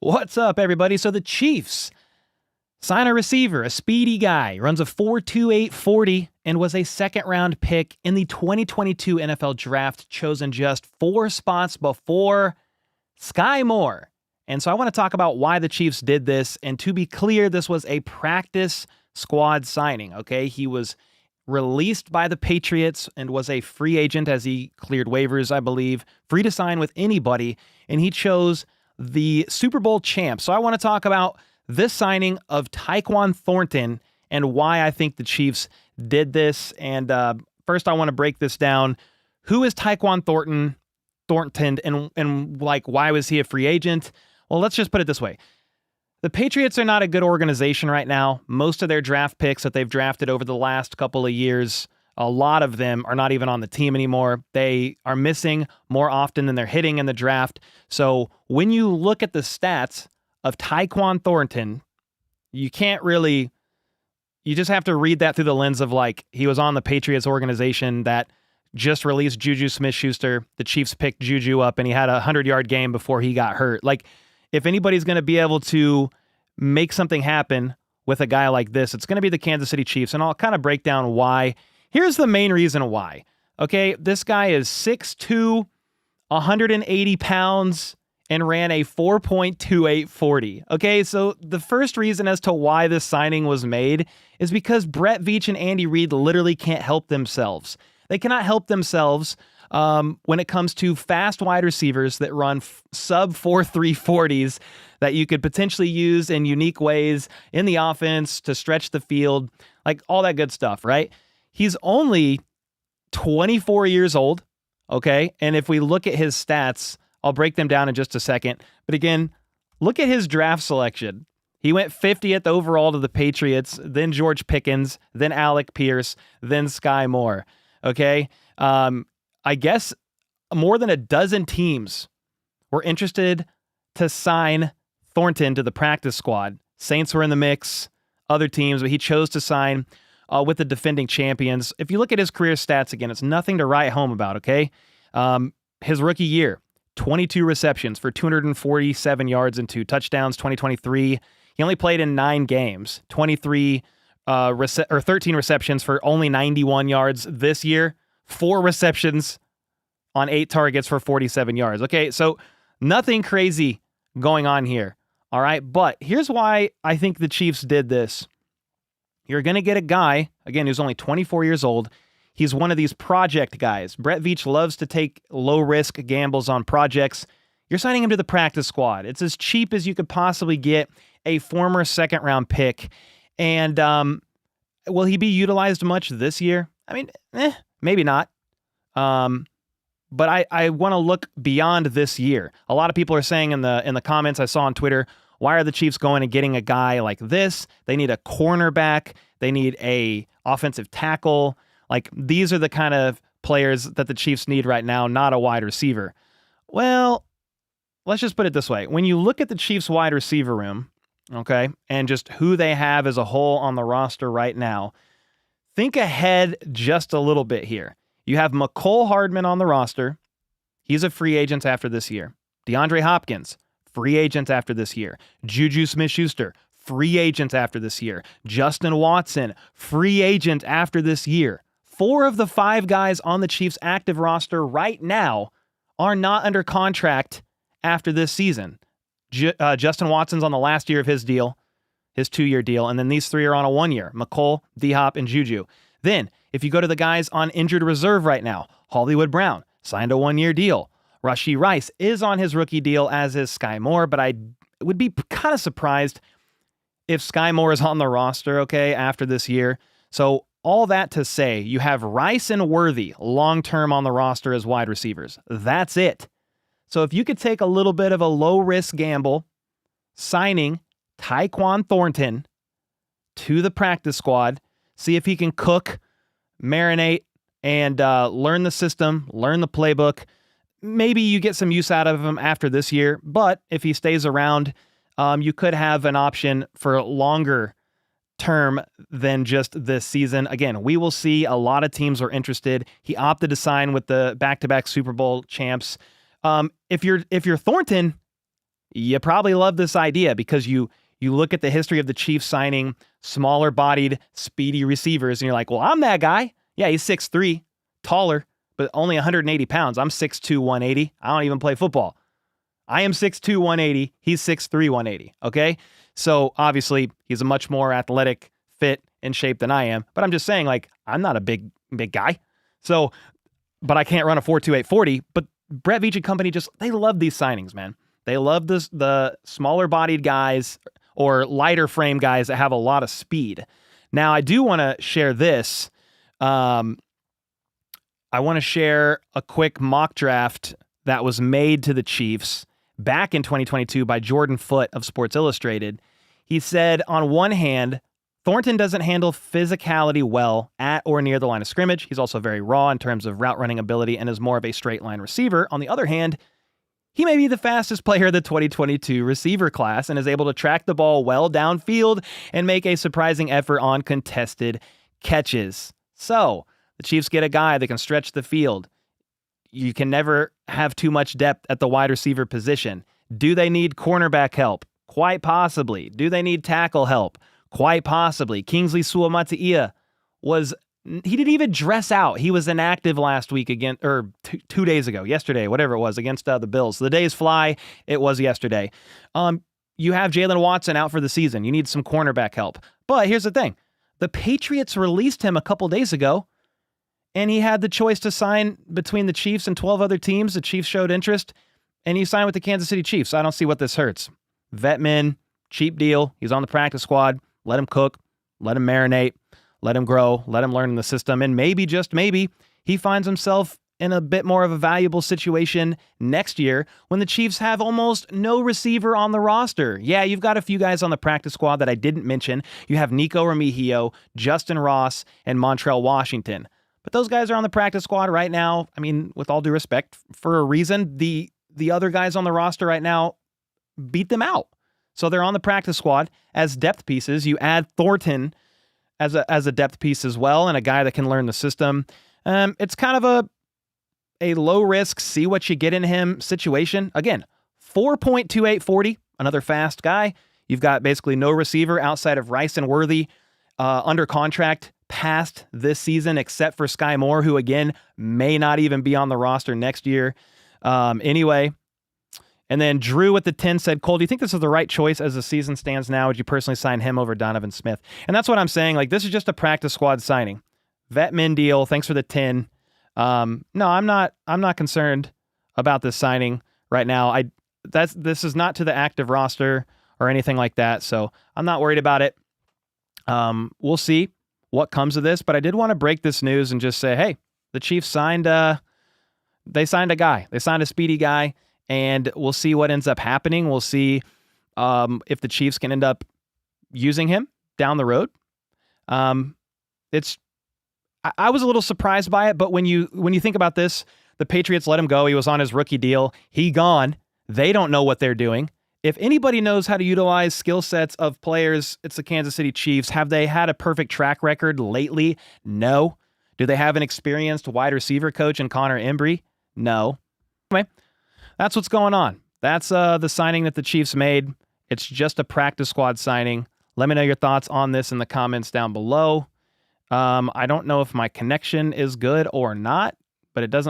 What's up, everybody? So the Chiefs sign a receiver, a speedy guy, runs a 4.28 40, and was a second-round pick in the 2022 NFL Draft, chosen just 4 spots before Sky Moore. And so I want to talk about why the Chiefs did this. And to be clear, this was a practice squad signing, okay? He was released by the Patriots and was a free agent as he cleared waivers, I believe, free to sign with anybody, and he chose the Super Bowl champ. So I want to talk about this signing of Tyquan Thornton and why I think the Chiefs did this. And first, I want to break this down. Who is Tyquan Thornton, and like, why was he a free agent? Well, let's just put it this way. The Patriots are not a good organization right now. Most of their draft picks that they've drafted over the last couple of years, a lot of them are not even on the team anymore. They are missing more often than they're hitting in the draft. So when you look at the stats of Tyquan Thornton, you just have to read that through the lens of, like, he was on the Patriots organization that just released Juju Smith-Schuster. The Chiefs picked Juju up and he had a 100-yard game before he got hurt. Like, if anybody's going to be able to make something happen with a guy like this, it's going to be the Kansas City Chiefs. And I'll kind of break down why. Here's the main reason why. Okay, this guy is 6'2", 180 pounds, and ran a 4.28 40. Okay, so the first reason as to why this signing was made is because Brett Veach and Andy Reid literally can't help themselves. They cannot help themselves when it comes to fast wide receivers that run sub 4.3 40s that you could potentially use in unique ways in the offense to stretch the field, like all that good stuff, right? He's only 24 years old, okay? And if we look at his stats, I'll break them down in just a second. But again, look at his draft selection. He went 50th overall to the Patriots, then George Pickens, then Alec Pierce, then Sky Moore, okay? I guess more than a dozen teams were interested to sign Thornton to the practice squad. Saints were in the mix, other teams, but he chose to sign with the defending champions. If you look at his career stats, again, it's nothing to write home about, okay? His rookie year, 22 receptions for 247 yards and 2 touchdowns, 2023. He only played in 9 games, 13 receptions for only 91 yards. This year, 4 receptions on 8 targets for 47 yards. Okay, so nothing crazy going on here, all right? But here's why I think the Chiefs did this. You're going to get a guy, again, who's only 24 years old. He's one of these project guys. Brett Veach loves to take low-risk gambles on projects. You're signing him to the practice squad. It's as cheap as you could possibly get a former second-round pick. And will he be utilized much this year? I mean, maybe not. But I want to look beyond this year. A lot of people are saying in the comments I saw on Twitter, why are the Chiefs going and getting a guy like this? They need a cornerback. They need a offensive tackle. Like, these are the kind of players that the Chiefs need right now, not a wide receiver. Well, let's just put it this way. When you look at the Chiefs wide receiver room, okay, and just who they have as a whole on the roster right now, think ahead just a little bit here. You have McCole Hardman on the roster. He's a free agent after this year. DeAndre Hopkins, free agent after this year. Juju Smith-Schuster, free agent after this year. Justin Watson, free agent after this year. 4 of the 5 guys on the Chiefs' active roster right now are not under contract after this season. Justin Watson's on the last year of his deal, his 2-year deal, and then these 3 are on a 1-year. McCole, D-Hop, and Juju. Then, if you go to the guys on injured reserve right now, Hollywood Brown signed a 1-year deal. Rashee Rice is on his rookie deal, as is Sky Moore, but I would be kind of surprised if Sky Moore is on the roster, okay, after this year. So all that to say, you have Rice and Worthy long-term on the roster as wide receivers. That's it. So if you could take a little bit of a low-risk gamble, signing Tyquan Thornton to the practice squad, see if he can cook, marinate, and learn the system, learn the playbook. Maybe you get some use out of him after this year, but if he stays around, you could have an option for longer term than just this season. Again, we will see. A lot of teams are interested. He opted to sign with the back-to-back Super Bowl champs. If you're Thornton, You probably love this idea because you look at the history of the Chiefs signing smaller bodied, speedy receivers, and you're like, well, I'm that guy. Yeah, he's 6'3", taller, but only 180 pounds. I'm 6'2", 180. I don't even play football. I am 6'2", 180. He's 6'3", 180. Okay? So obviously, he's a much more athletic, fit, in shape than I am. But I'm just saying, like, I'm not a big guy. So, but I can't run a 4.28 40. But Brett Veach and company they love these signings, man. They love the smaller bodied guys or lighter frame guys that have a lot of speed. Now, I do want to share this. I want to share a quick mock draft that was made to the Chiefs back in 2022 by Jordan Foote of Sports Illustrated. He said, on one hand, Thornton doesn't handle physicality well at or near the line of scrimmage. He's also very raw in terms of route running ability and is more of a straight line receiver. On the other hand, he may be the fastest player of the 2022 receiver class and is able to track the ball well downfield and make a surprising effort on contested catches. So, the Chiefs get a guy that can stretch the field. You can never have too much depth at the wide receiver position. Do they need cornerback help? Quite possibly. Do they need tackle help? Quite possibly. Kingsley Suamataia he didn't even dress out. He was inactive last week or 2 days ago, yesterday, whatever it was, against the Bills. The days fly. It was yesterday. You have Jalen Watson out for the season. You need some cornerback help. But here's the thing. The Patriots released him a couple days ago, and he had the choice to sign between the Chiefs and 12 other teams. The Chiefs showed interest, and he signed with the Kansas City Chiefs. I don't see what this hurts. Vetman, cheap deal. He's on the practice squad. Let him cook. Let him marinate. Let him grow. Let him learn the system. And maybe, just maybe, he finds himself in a bit more of a valuable situation next year when the Chiefs have almost no receiver on the roster. Yeah, you've got a few guys on the practice squad that I didn't mention. You have Nico Remigio, Justin Ross, and Montrell Washington. But those guys are on the practice squad right now. I mean, with all due respect, for a reason, the other guys on the roster right now beat them out. So they're on the practice squad as depth pieces. You add Thornton as a depth piece as well, and a guy that can learn the system. It's kind of a low risk, see what you get in him situation. Again, 4.28 40, another fast guy. You've got basically no receiver outside of Rice and Worthy under contract past this season, except for Sky Moore, who again may not even be on the roster next year. Anyway. And then Drew with the 10 said, Cole, do you think this is the right choice as the season stands now? Would you personally sign him over Donovan Smith? And that's what I'm saying. Like, this is just a practice squad signing. Vetman deal. Thanks for the 10. No, I'm not concerned about this signing right now. This is not to the active roster or anything like that. So I'm not worried about it. We'll see what comes of this, but I did want to break this news and just say, hey, the Chiefs signed a guy. They signed a speedy guy. And we'll see what ends up happening. We'll see if the Chiefs can end up using him down the road. I was a little surprised by it, but when you think about this, the Patriots let him go. He was on his rookie deal. He gone. They don't know what they're doing. If anybody knows how to utilize skill sets of players, it's the Kansas City Chiefs. Have they had a perfect track record lately? No. Do they have an experienced wide receiver coach in Connor Embry? No. Anyway. That's what's going on. That's the signing that the Chiefs made. It's just a practice squad signing. Let me know your thoughts on this in the comments down below. I don't know if my connection is good or not, but it doesn't